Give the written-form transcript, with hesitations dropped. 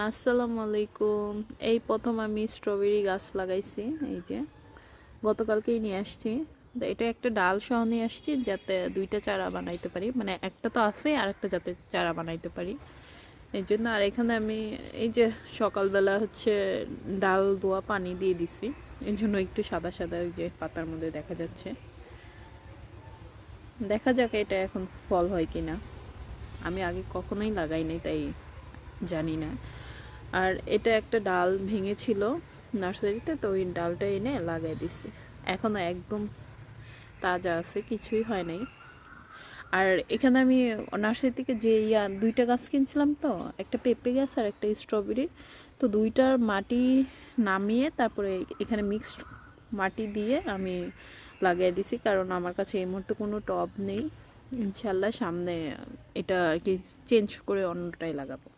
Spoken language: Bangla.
আসসালামু আলাইকুম। এই প্রথম আমি স্ট্রবেরি গাছ লাগাইছি। এই যে গতকালকেই নিয়ে আসছি। তো এটা একটা ডাল সহ নিয়ে আসছি যাতে দুইটা চারা বানাইতে পারি, মানে একটা তো আছে আর একটা যাতে চারা বানাইতে পারি এই জন্য। আর এখানে আমি এই যে সকালবেলা হচ্ছে ডাল ধোয়া পানি দিয়ে দিছি, এর জন্য একটু সাদা সাদা ওই যে পাতার মধ্যে দেখা যাচ্ছে। দেখা যাক এটা এখন ফল হয় কিনা। আমি আগে কখনোই লাগাই নাই তাই জানি না। আর এটা একটা ডাল ভেঙেছিল নার্সারিতে, তো ওই ডালটা এনে লাগাই দিছি। এখনো একদম তাজা আছে, কিছুই হয় নাই। আর এখানে আমি নার্সারি থেকে যে দুইটা গাছ কিনছিলাম, তো একটা পেঁপে গাছ আর একটা স্ট্রবেরি, তো দুইটার মাটি নামিয়ে তারপরে এখানে মিক্সড মাটি দিয়ে আমি লাগিয়ে দিছি, কারণ আমার কাছে এই মুহূর্তে কোনো টব নেই। ইনশাল্লাহ সামনে এটা আর কি চেঞ্জ করে অন্যটাই লাগাবো।